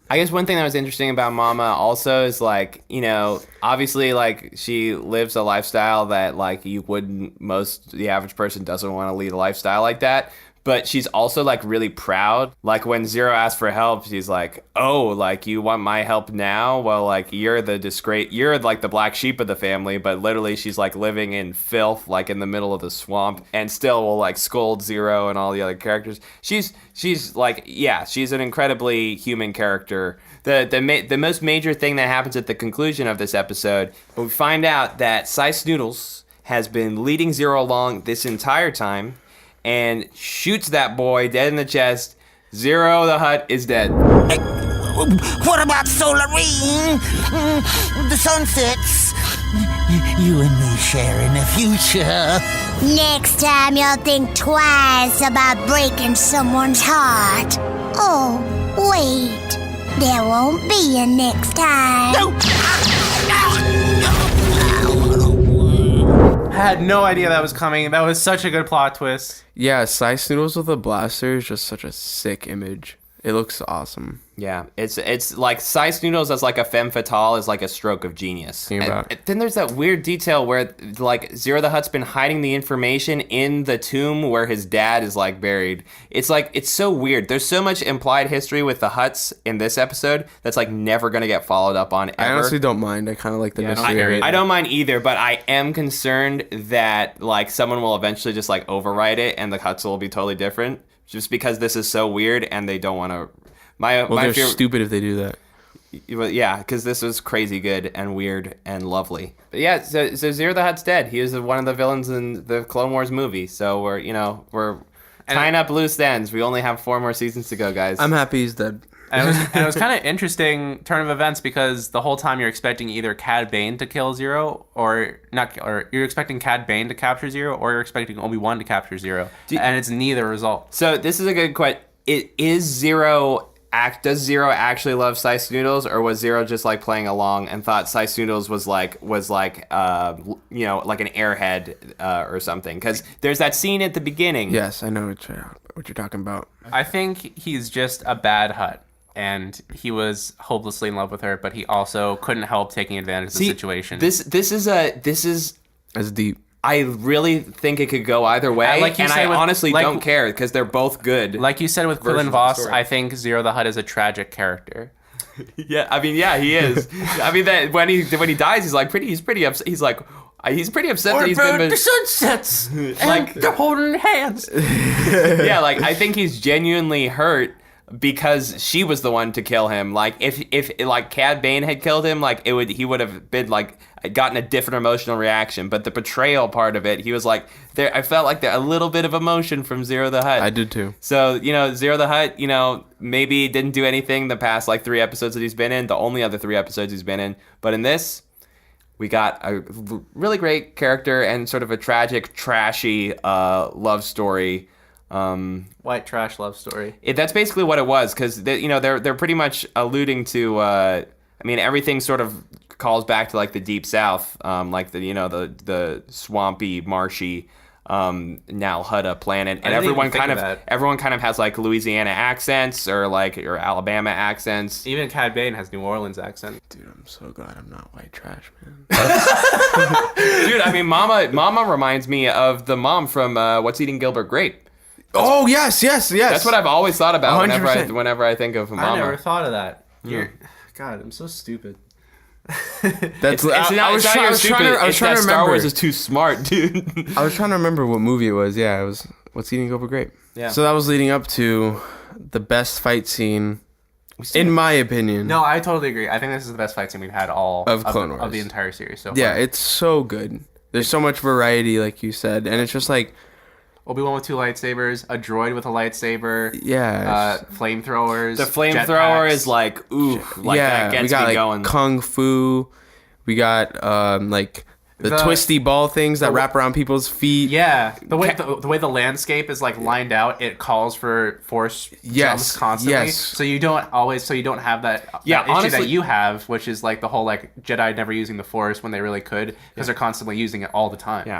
I guess one thing that was interesting about Mama also is like, you know, obviously like she lives a lifestyle that like the average person doesn't want to lead a lifestyle like that. But she's also like really proud. Like when Ziro asks for help, she's like, "Oh, like you want my help now? Well, like you're like the black sheep of the family." But literally, she's like living in filth, like in the middle of the swamp, and still will like scold Ziro and all the other characters. She's like, yeah, she's an incredibly human character. The most major thing that happens at the conclusion of this episode, we find out that Slice Noodles has been leading Ziro along this entire time. And shoots that boy dead in the chest. Ziro the Hutt is dead. Hey, what about Solarine? The sun sets. You and me sharing a future. Next time you'll think twice about breaking someone's heart. Oh, wait. There won't be a next time. No! I had no idea that was coming. That was such a good plot twist. Yeah, Slice Noodles with a blaster is just such a sick image. It looks awesome. Yeah, it's like Slice Noodles as like a femme fatale is like a stroke of genius. And then there's that weird detail where like Ziro the Hutt's been hiding the information in the tomb where his dad is like buried. It's like it's so weird. There's so much implied history with the Hutts in this episode that's like never gonna get followed up on ever. I honestly don't mind. I kind of like the mystery. I don't mind either, but I am concerned that like someone will eventually just like overwrite it and the Hutts will be totally different. Just because this is so weird and they don't want to. They're stupid if they do that. Yeah, because this was crazy good and weird and lovely. But yeah, so Ziro the Hutt's dead. He was one of the villains in the Clone Wars movie. So we're tying up loose ends. We only have 4 more seasons to go, guys. I'm happy he's dead. And it was kind of interesting turn of events because the whole time you're expecting either Cad Bane to kill Ziro or you're expecting Cad Bane to capture Ziro or you're expecting Obi-Wan to capture Ziro. And it's neither result. So this is a good question. Does Ziro actually love Slice Noodles, or was Ziro just like playing along and thought Slice Noodles was like like an airhead or something? Because there's that scene at the beginning. Yes, I know what you're talking about. I think he's just a bad Hutt. And he was hopelessly in love with her, but he also couldn't help taking advantage of the situation. This is as deep. I really think it could go either way, I honestly don't care because they're both good. Like you said with Quinlan Vos, I think Ziro the Hutt is a tragic character. Yeah, he is. I mean that when he dies, he's pretty upset. He's pretty upset that he's been. The sun sets. Like they're holding hands. Yeah, like I think he's genuinely hurt. Because she was the one to kill him. Like if like Cad Bane had killed him, like he would have been like gotten a different emotional reaction. But the betrayal part of it, he was like there. I felt like a little bit of emotion from Ziro the Hutt. I did too. So Ziro the Hutt, maybe didn't do anything the past like 3 episodes that he's been in. The only other 3 episodes he's been in. But in this, we got a really great character and sort of a tragic, trashy love story. White trash love story. That's basically what it was, because they're pretty much alluding to. Everything sort of calls back to like the Deep South, like the swampy, marshy Nal Hutta planet, and everyone kind of has like Louisiana accents or Alabama accents. Even Cad Bane has New Orleans accent. Dude, I'm so glad I'm not white trash, man. Dude, I mean, Mama reminds me of the mom from What's Eating Gilbert Grape. Oh yes. That's what I've always thought about 100%. whenever I think of Mama. I never thought of that. God, I'm so stupid. That's I was trying to remember. Star Wars is too smart, dude. I was trying to remember what movie it was. Yeah, it was What's Eating Gilbert Grape. Yeah. So that was leading up to the best fight scene, in my opinion. No, I totally agree. I think this is the best fight scene we've had of Clone Wars. of the entire series so far. Yeah, it's so good. There's so much variety, like you said, and it's just like Obi-Wan with 2 lightsabers, a droid with a lightsaber, flamethrowers. The flamethrower is like, ooh, like that gets we got me going. Kung Fu. We got the twisty ball things that wrap around people's feet. Yeah, the way the landscape is like lined out, it calls for force jumps constantly. Yes. So you don't have that issue honestly, that you have, which is like the whole like Jedi never using the force when they really could because they're constantly using it all the time. There's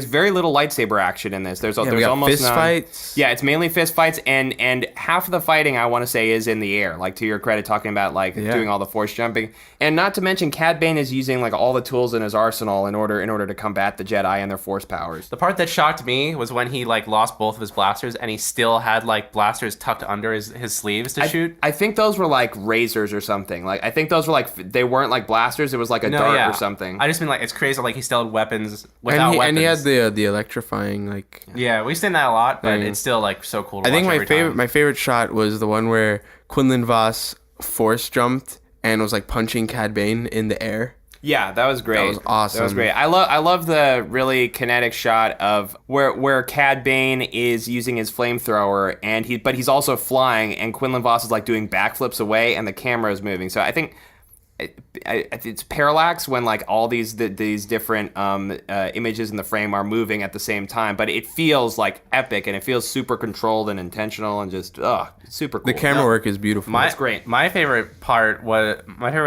very little lightsaber action in this. There's we got almost fist none. fights. Yeah, it's mainly fist fights, and half of the fighting I want to say is in the air. Like, to your credit, talking about doing all the force jumping, and not to mention Cad Bane is using like all the tools in his arsenal in order to combat the Jedi and their force powers. The part that shocked me was when he like lost both of his blasters and he still had like blasters tucked under his sleeves to shoot. I think those were like razors or something. Like, I think those were like, they weren't like blasters. It was like a dart or something. I just mean like it's crazy like he still had weapons without weapons. And he had the electrifying like. Yeah, we've seen that a lot, but it's still like so cool to watch. I think my favorite shot was the one where Quinlan Vos force jumped and was like punching Cad Bane in the air. Yeah, that was great. That was awesome. That was great. I love the really kinetic shot of where Cad Bane is using his flamethrower but he's also flying, and Quinlan Vos is like doing backflips away, and the camera is moving. So I think it's parallax when like all these different images in the frame are moving at the same time, but it feels like epic, and it feels super controlled and intentional, and just super cool. The camera work is beautiful. It's great. My favorite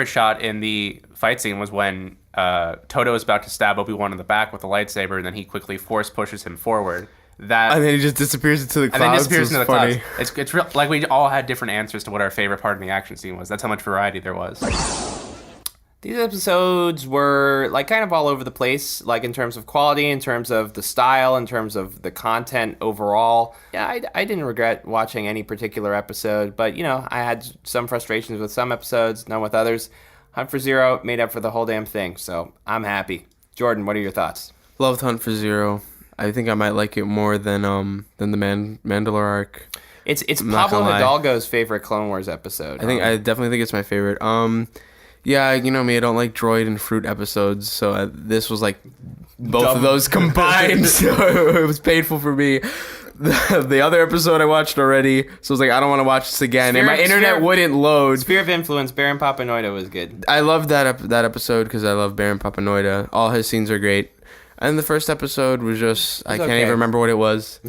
shot in the fight scene was when Toto is about to stab Obi-Wan in the back with a lightsaber, and then he quickly force pushes him forward. And then he just disappears into the clouds. Clouds. It's real. Like, we all had different answers to what our favorite part of the action scene was. That's how much variety there was. These episodes were like kind of all over the place, like in terms of quality, in terms of the style, in terms of the content overall. Yeah, I didn't regret watching any particular episode, but I had some frustrations with some episodes, none with others. Hunt for Ziro made up for the whole damn thing, so I'm happy. Jordan, what are your thoughts? Loved Hunt for Ziro. I think I might like it more than the Mandalore arc. It's Pablo Hidalgo's favorite Clone Wars episode. I definitely think it's my favorite. Yeah, you know me, I don't like droid and fruit episodes, so this was like both of those combined, so it was painful for me. The other episode I watched already, so I was like, I don't want to watch this again, and my internet wouldn't load. Sphere of Influence, Baron Papanoida was good. I love that episode because I love Baron Papanoida. All his scenes are great. And the first episode was just, I can't even remember what it was.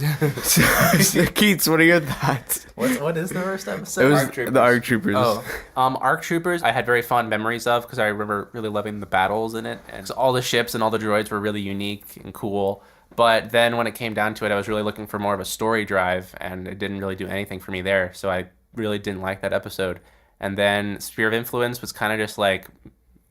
Keats, what are your thoughts? What is the first episode? It was the ARC Troopers. Oh, ARC Troopers I had very fond memories of because I remember really loving the battles in it. And so all the ships and all the droids were really unique and cool. But then when it came down to it, I was really looking for more of a story drive, and it didn't really do anything for me there. So I really didn't like that episode. And then Sphere of Influence was kind of just like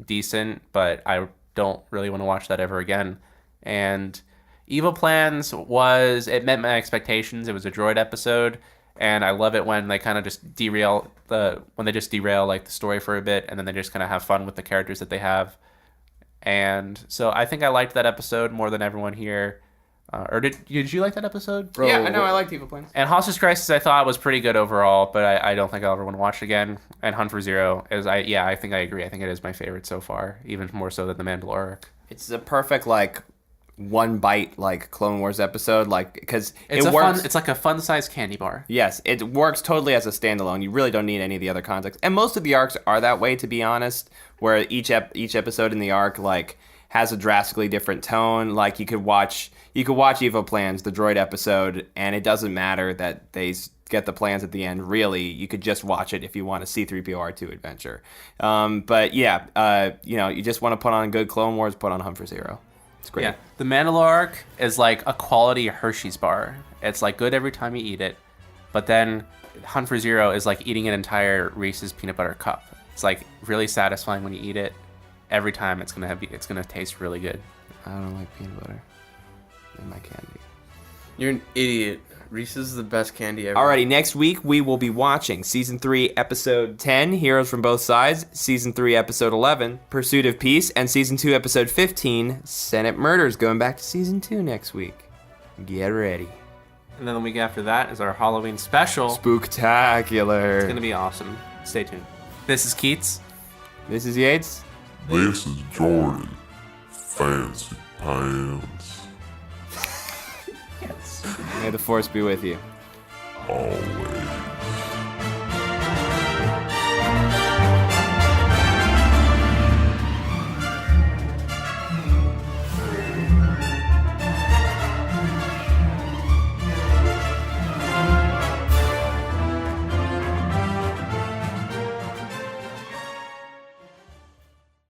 decent, but I don't really want to watch that ever again. And Evil Plans it met my expectations. It was a droid episode, and I love it when they kind of just derail like the story for a bit, and then they just kind of have fun with the characters that they have. And so I think I liked that episode more than everyone here. Or did you like that episode? Yeah, I know, I liked Evil Plans. And Hostage Crisis I thought was pretty good overall, but I don't think I'll ever want to watch it again. And Hunt for Ziro I think I agree. I think it is my favorite so far, even more so than the Mandalore arc. It's the perfect like one bite like Clone Wars episode, like, because it works. It's like a fun-sized candy bar. Yes, it works totally as a standalone. You really don't need any of the other context, and most of the arcs are that way, to be honest. Where each episode in the arc like has a drastically different tone. Like you could watch Evo Plans, the droid episode, and it doesn't matter that they get the plans at the end. Really, you could just watch it if you want a C-3PO R2 adventure. But yeah, you just want to put on good Clone Wars, put on Hunt for Zero. It's great. Yeah, the Mandalore arc is like a quality Hershey's bar. It's like good every time you eat it, but then Hunt for Zero is like eating an entire Reese's peanut butter cup. It's like really satisfying when you eat it. Every time it's gonna taste really good. I don't like peanut butter in my candy. You're an idiot. Reese's is the best candy ever. Alrighty, next week we will be watching Season 3, Episode 10, Heroes from Both Sides, Season 3, Episode 11, Pursuit of Peace, and Season 2, Episode 15, Senate Murders, going back to Season 2 next week. Get ready. And then the week after that is our Halloween special. Spooktacular. It's going to be awesome. Stay tuned. This is Keats. This is Yates. This is Jordan. Fancy pants. May the Force be with you. Always.